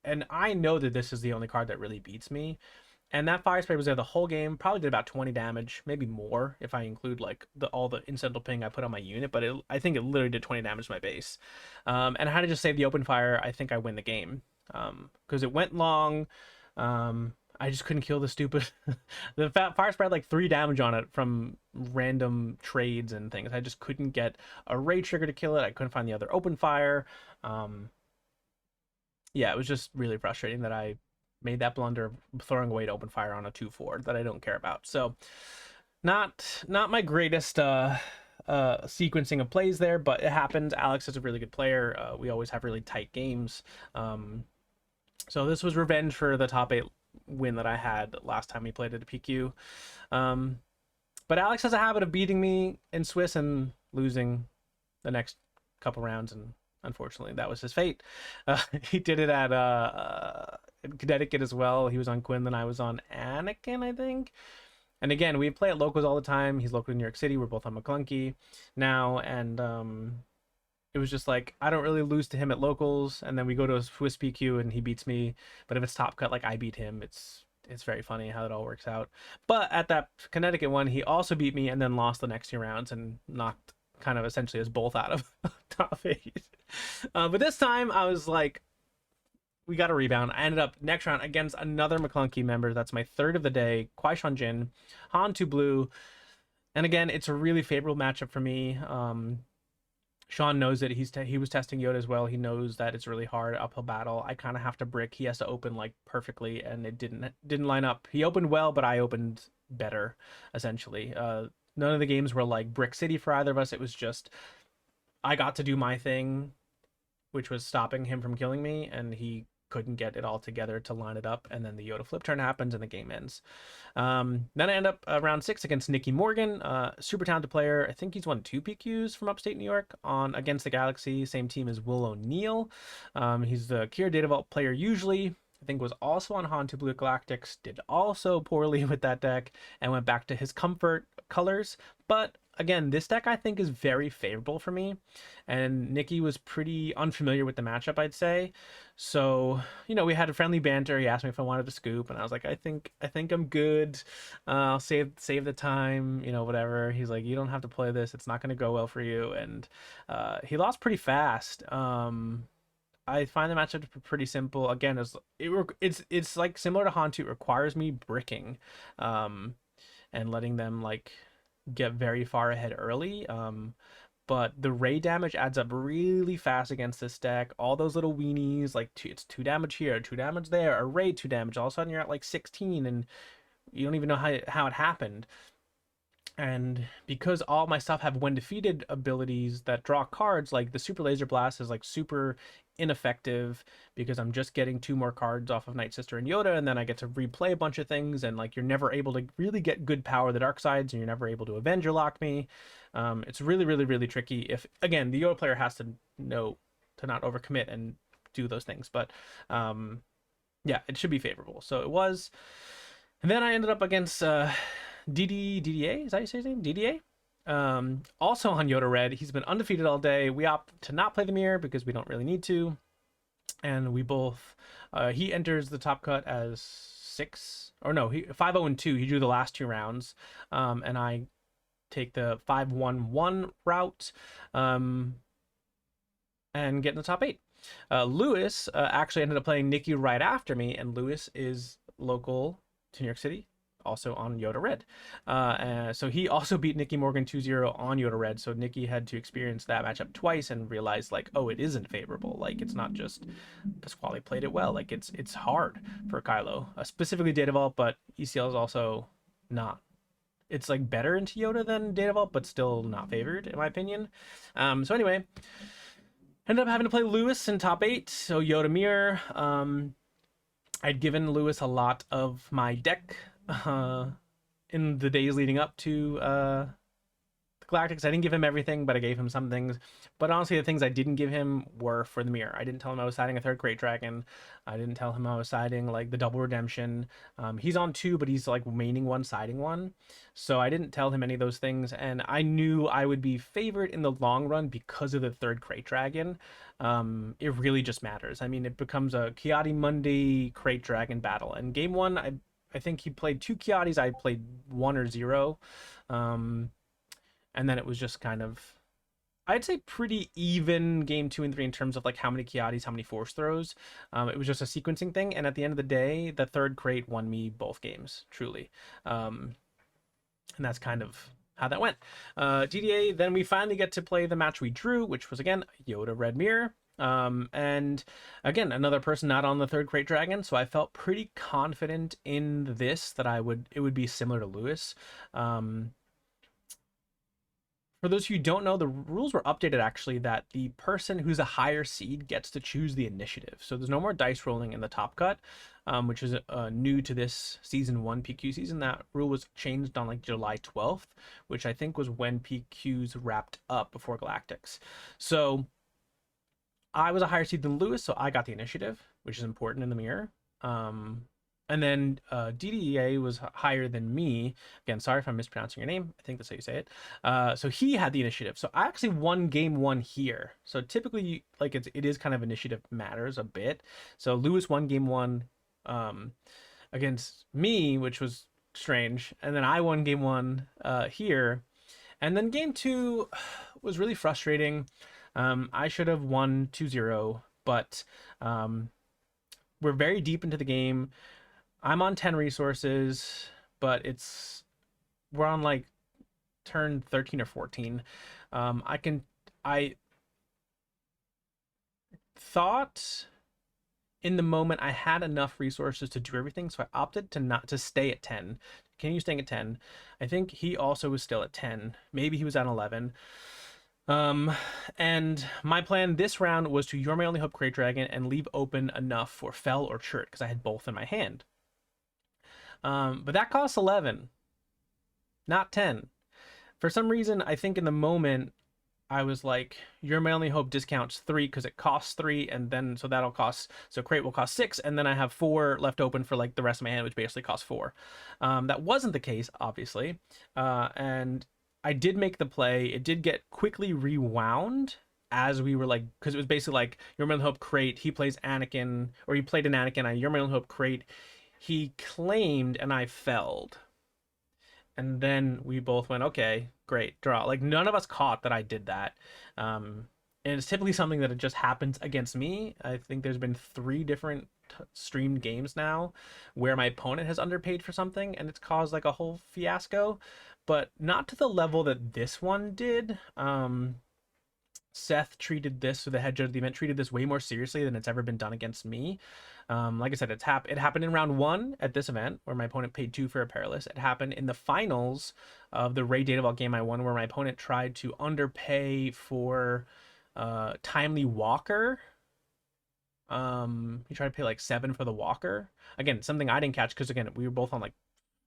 and I know that this is the only card that really beats me. And that Fire Spray was there the whole game, probably did about 20 damage, maybe more if I include like all the incidental ping I put on my unit, but I think it literally did 20 damage to my base. And I had to just save the open fire. I think I win the game. Because it went long. I just couldn't kill the stupid the fire spray had like 3 damage on it from random trades and things. I just couldn't get a raid trigger to kill it. I couldn't find the other open fire. Yeah, it was just really frustrating that I made that blunder of throwing away to open fire on a 2/4 that I don't care about. So Not my greatest sequencing of plays there, but it happens. Alex is a really good player. We always have really tight games. So this was revenge for the top 8 win that I had last time we played at a PQ. But Alex has a habit of beating me in Swiss and losing the next couple rounds, and unfortunately that was his fate. He did it at Connecticut as well. He was on Quinn, then I was on Anakin, I think. And again, we play at locals all the time. He's local in New York City. We're both on McClunky now, and it was just like I don't really lose to him at locals, and then we go to a Swiss PQ and he beats me. But if it's top cut, like I beat him, it's very funny how it all works out. But at that Connecticut one, he also beat me and then lost the next 2 rounds and knocked kind of essentially us both out of top 8. But this time I was like, we got a rebound. I ended up next round against another McClunky member. That's my third of the day. Kwaishan Jin, Han 2 blue. And again, it's a really favorable matchup for me. Sean knows that he was testing Yoda as well. He knows that it's really hard uphill battle. I kind of have to brick. He has to open like perfectly, and it didn't line up. He opened well, but I opened better, essentially. None of the games were like brick city for either of us. It was just I got to do my thing, which was stopping him from killing me, and he couldn't get it all together to line it up, and then the Yoda flip turn happens and the game ends. Then I end up round 6 against Nicky Morgan, super talented player. I think he's won 2 PQs from upstate New York on against the Galaxy, same team as Will O'Neill. He's the Kier Data Vault player usually. I think was also on Han 2 Blue Galactics, did also poorly with that deck, and went back to his comfort colors. But again, this deck I think is very favorable for me, and Nikki was pretty unfamiliar with the matchup, I'd say. So, we had a friendly banter. He asked me if I wanted to scoop, and I was like, I think I'm good. I'll save the time, whatever. He's like, you don't have to play this. It's not going to go well for you. And he lost pretty fast. I find the matchup pretty simple. Again, it's like similar to Hantu. It requires me bricking, and letting them like get very far ahead early. But the ray damage adds up really fast against this deck. All those little weenies, like it's 2 damage here, 2 damage there, a ray 2 damage. All of a sudden you're at like 16, and you don't even know how it happened. And because all my stuff have when defeated abilities that draw cards, like the super laser blast is like super ineffective because I'm just getting 2 more cards off of Night Sister and Yoda, and then I get to replay a bunch of things, and like you're never able to really get good power of the dark sides, and you're never able to avenge or lock me. It's really, really, really tricky. If again, the Yoda player has to know to not overcommit and do those things, but yeah, it should be favorable. So it was, and then I ended up against DDA, is that how you say his name? DDA? Also on Yoda Red. He's been undefeated all day. We opt to not play the mirror because we don't really need to. And we both, he enters the top cut as 6, or no, he 5-0-2. He drew the last 2 rounds. And I take the 5-1-1 route, and get in the top 8. Lewis actually ended up playing Nikki right after me, and Lewis is local to New York City, also on Yoda Red. So he also beat Nicky Morgan 2-0 on Yoda Red. So Nicky had to experience that matchup twice and realized like, oh, it isn't favorable. Like it's not just Pasquale played it well. Like it's hard for Kylo, specifically Data Vault, but ECL is also not. It's like better into Yoda than Data Vault, but still not favored in my opinion. So anyway, ended up having to play Lewis in top 8. So Yoda Mirror. I'd given Lewis a lot of my deck in the days leading up to the Galactics. I didn't give him everything, but I gave him some things. But honestly, the things I didn't give him were for the mirror. I didn't tell him I was siding a 3rd Great Dragon. I didn't tell him I was siding like the double redemption. He's on 2, but he's like maining 1, siding 1. So I didn't tell him any of those things, and I knew I would be favored in the long run because of the 3rd Great Dragon. It really just matters. I mean, it becomes a Kiati Monday Crate Dragon battle. And game 1, I think he played 2 Kiatis. I played 1 or 0. And then it was just kind of, I'd say pretty even game 2 and 3 in terms of like how many Kiatis, how many force throws. It was just a sequencing thing. And at the end of the day, the 3rd crate won me both games, truly. And that's kind of how that went. GDA, then we finally get to play the match we drew, which was again Yoda Red Mirror. And again, another person not on the third crate dragon, so I felt pretty confident in this that it would be similar to Lewis. Um, for those of you who don't know, the rules were updated actually that the person who's a higher seed gets to choose the initiative. So there's no more dice rolling in the top cut, which is new to this season 1 PQ season. That rule was changed on like July 12th, which I think was when PQs wrapped up before Galactics. So I was a higher seed than Lewis, so I got the initiative, which is important in the mirror. Um, and then DDEA was higher than me. Again, sorry if I'm mispronouncing your name. I think that's how you say it. So he had the initiative. So I actually won game 1 here. So typically, like it is kind of initiative matters a bit. So Lewis won game 1 um, against me, which was strange. And then I won game 1 here. And then game 2 was really frustrating. I should have won 2-0, but we're very deep into the game. I'm on 10 resources, but we're on like turn 13 or 14. I thought in the moment I had enough resources to do everything, so I opted to not to stay at 10. Continue staying at 10. I think he also was still at 10. Maybe he was at 11. Um, and my plan this round was to You're My Only Hope Crate Dragon and leave open enough for Fell or Chert because I had both in my hand. But that costs 11, not 10. For some reason, I think in the moment, I was like, You're My Only Hope discounts 3 because it costs 3, and then so crate will cost 6, and then I have 4 left open for like the rest of my hand, which basically costs 4. That wasn't the case, obviously, and I did make the play. It did get quickly rewound as we were like, because it was basically like You're My Only Hope crate. He plays Anakin, or he played an Anakin. You're My Only Hope crate. He claimed, and I felled. And then we both went, okay, great, draw. Like none of us caught that I did that. And it's typically something that it just happens against me. I think there's been 3 different streamed games now where my opponent has underpaid for something and it's caused like a whole fiasco, but not to the level that this one did. Seth treated this, so the head judge of the event treated this way more seriously than it's ever been done against me. Like I said, it happened in round 1 at this event where my opponent paid 2 for a Perilous. It happened in the finals of the Ray Datavault game I won where my opponent tried to underpay for Timely Walker. He tried to pay like 7 for the Walker. Again, something I didn't catch because again, we were both on like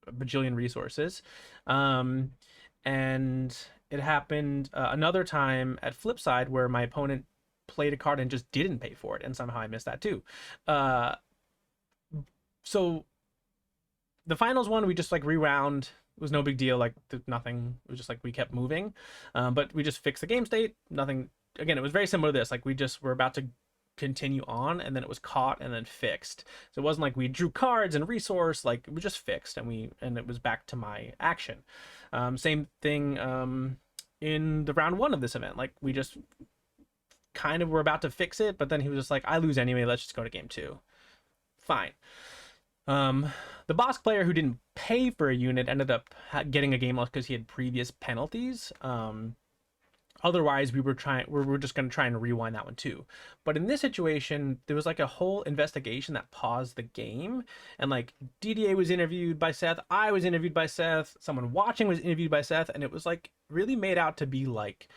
a bajillion resources. And it happened another time at Flipside where my opponent played a card and just didn't pay for it, and somehow I missed that too. So the finals one, we just like rewound. It was no big deal, like nothing. It was just like we kept moving, but we just fixed the game state. Nothing. Again, it was very similar to this. Like we just were about to continue on, and then it was caught and then fixed. So it wasn't like we drew cards and resource. Like it was just fixed, and it was back to my action. Same thing in the round 1 of this event. Like we just kind of were about to fix it, but then he was just like, I lose anyway, let's just go to game 2. Fine. The boss player who didn't pay for a unit ended up getting a game loss because he had previous penalties. Otherwise, we were just going to try and rewind that one too. But in this situation, there was like a whole investigation that paused the game, and like DDA was interviewed by Seth, I was interviewed by Seth, someone watching was interviewed by Seth, and it was like really made out to be like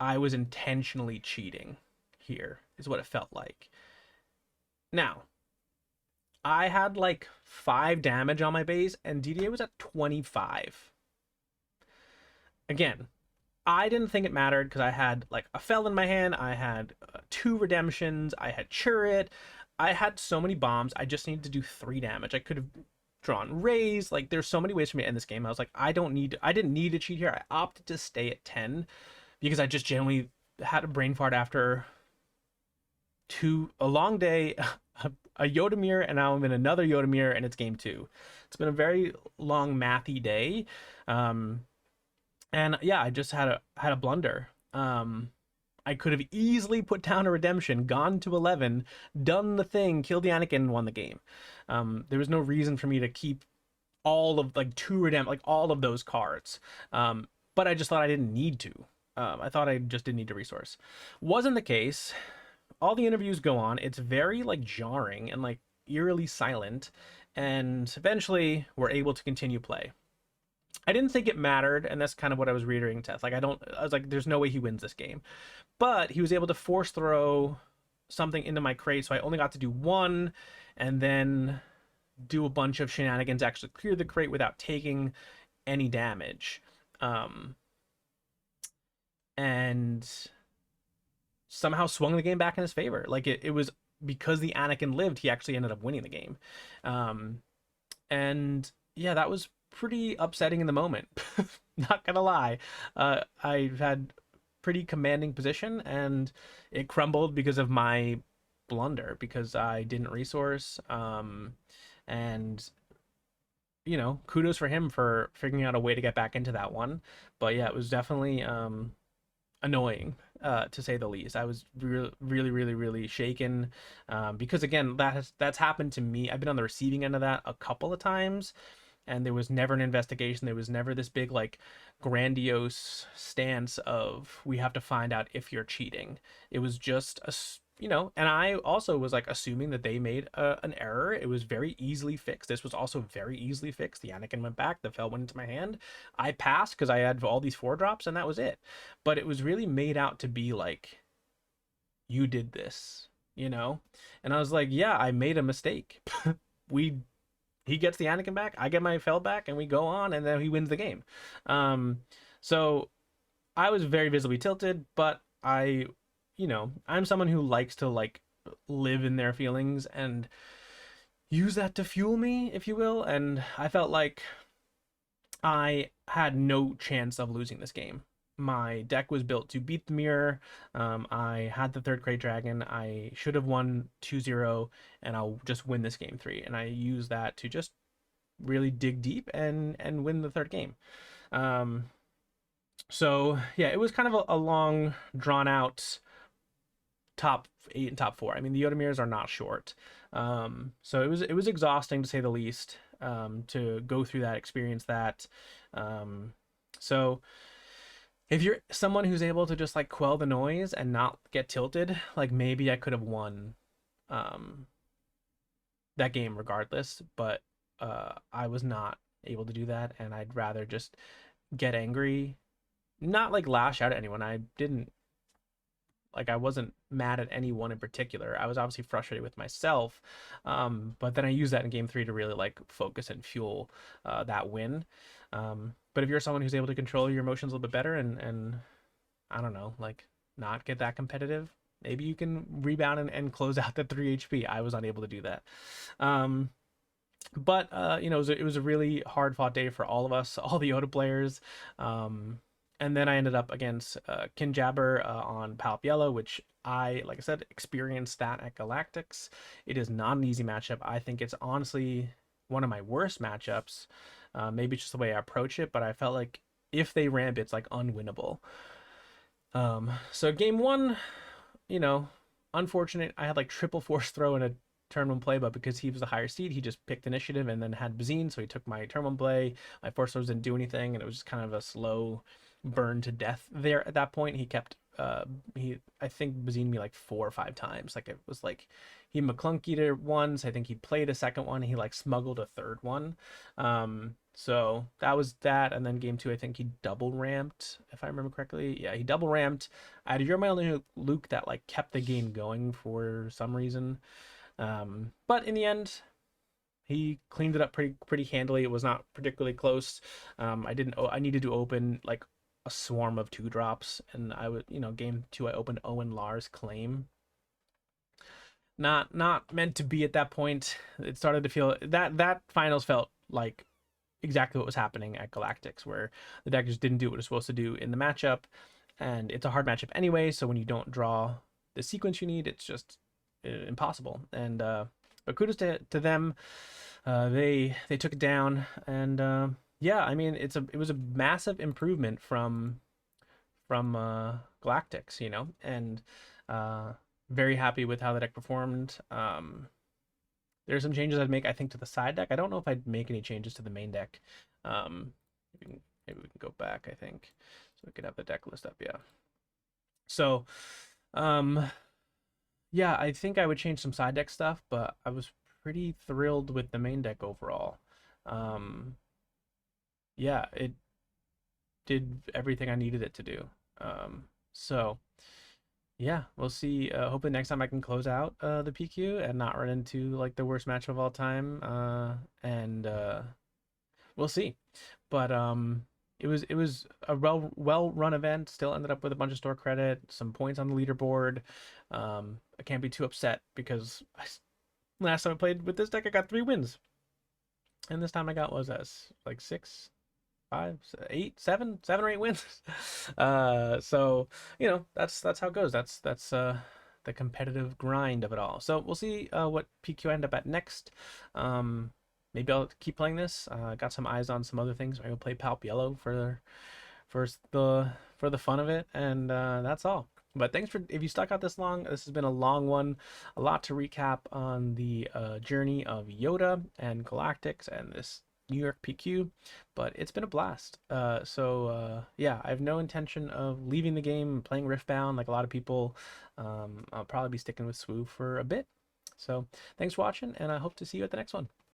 I was intentionally cheating here, is what it felt like. Now, I had like 5 damage on my base, and DDA was at 25. Again, I didn't think it mattered because I had like a Fell in my hand, I had 2 redemptions, I had Churret, I had so many bombs. I just needed to do 3 damage. I could have drawn Rays. Like there's so many ways for me to end this game. I was like, I didn't need to cheat here. I opted to stay at 10 because I just generally had a brain fart after a long day, a Yoda mirror, and now I'm in another Yoda mirror, and it's game 2. It's been a very long mathy day. And yeah, I just had a blunder. I could have easily put down a redemption, gone to 11, done the thing, killed the Anakin, and won the game. There was no reason for me to keep all of like 2 like all of those cards. But I just thought I didn't need to. I thought I just didn't need to resource. Wasn't the case. all the interviews go on. It's very like jarring and like eerily silent, and eventually we're able to continue play. I didn't think it mattered, and that's kind of what I was reiterating to Tess. Like I was like, there's no way he wins this game. But he was able to force throw something into my crate, so I only got to do one, and then do a bunch of shenanigans to actually clear the crate without taking any damage. Um, and somehow swung the game back in his favor. Like it was because the Anakin lived, he actually ended up winning the game. Um, and yeah, that was pretty upsetting in the moment. Not gonna lie, I had pretty commanding position, and it crumbled because of my blunder because I didn't resource. And kudos for him for figuring out a way to get back into that one. But yeah, it was definitely annoying, to say the least. I was really shaken, because again, that's happened to me. I've been on the receiving end of that a couple of times, and there was never an investigation. There was never this big like grandiose stance of we have to find out if you're cheating. It was just and I also was like assuming that they made an error. It was very easily fixed. This was also very easily fixed. The Anakin went back, the fell went into my hand. I passed because I had all these 4 drops, and that was it. But it was really made out to be like you did this, you know? And I was like, yeah, I made a mistake. we he gets the Anakin back, I get my fell back, and we go on, and then he wins the game. Um, so I was very visibly tilted, but I'm someone who likes to like live in their feelings and use that to fuel me, if you will. And I felt like I had no chance of losing this game. My deck was built to beat the mirror. I had the third Great Dragon. I should have won 2-0, and I'll just win this game 3. And I use that to just really dig deep and win the third game. Um, so yeah, it was kind of a long, drawn out top 8 and top 4. I mean, the Yoda mirrors are not short. So it was exhausting to say the least, to go through that, experience that. So if you're someone who's able to just like quell the noise and not get tilted, like maybe I could have won um, that game regardless, but I was not able to do that, and I'd rather just get angry, not like lash out at anyone. I didn't like I wasn't mad at anyone in particular. I was obviously frustrated with myself, but then I used that in game 3 to really like focus and fuel that win. But if you're someone who's able to control your emotions a little bit better and I don't know, like not get that competitive, maybe you can rebound and close out the 3 HP. I was unable to do that. Um, but it was a really hard fought day for all of us, all the Yoda players. And then I ended up against Kinjabber on Palp Yellow, which like I said, experienced that at Galactics. It is not an easy matchup. I think it's honestly one of my worst matchups. Maybe it's just the way I approach it, but I felt like if they ramp, it's like unwinnable. So game 1, you know, unfortunate. I had like triple force throw in a turn 1 play, but because he was the higher seed, he just picked initiative and then had Bazine, so he took my turn 1 play. My force throws didn't do anything, and it was just kind of a slow burn to death there at that point. He kept I think Bazine me like 4 or 5 times. Like it was like he McClunkied it once. I think he played a second one. He like smuggled a third one. So that was that. And then game 2, I think he double ramped, if I remember correctly. Yeah, he double ramped. I had a Yermail Luke that like kept the game going for some reason. But in the end, he cleaned it up pretty handily. It was not particularly close. I needed to open like a swarm of 2 drops, and I would, game 2 I opened Owen Lars claim. Not meant to be at that point. It started to feel that finals felt like exactly what was happening at Galactics, where the deck just didn't do what it was supposed to do in the matchup, and it's a hard matchup anyway. So when you don't draw the sequence you need, it's just impossible. And but kudos to them. They took it down, and yeah, I mean it was a massive improvement from Galactics, and uh, very happy with how the deck performed. There's some changes I'd make, I think, to the side deck. I don't know if I'd make any changes to the main deck. Um, maybe we can go back, I think, so we could have the deck list up. Yeah. So, um, Yeah, I think I would change some side deck stuff, but I was pretty thrilled with the main deck overall. Um, yeah, it did everything I needed it to do. So yeah, we'll see. Hopefully next time I can close out the PQ and not run into like the worst match of all time. And we'll see. But it was a well run event. Still ended up with a bunch of store credit, some points on the leaderboard. I can't be too upset because last time I played with this deck, I got 3 wins, and this time I got what was that like 7 or 8 wins. So that's how it goes. That's the competitive grind of it all. So we'll see what PQ I end up at next. Um, Maybe I'll keep playing this. Got some eyes on some other things. Maybe I'll play Palp Yellow for the fun of it, and that's all. But thanks for if you stuck out this long. This has been a long one, a lot to recap on the journey of Yoda and Galactics and this New York PQ, but it's been a blast. Yeah, I have no intention of leaving the game and playing Riftbound like a lot of people. I'll probably be sticking with SWU for a bit. So thanks for watching, and I hope to see you at the next one.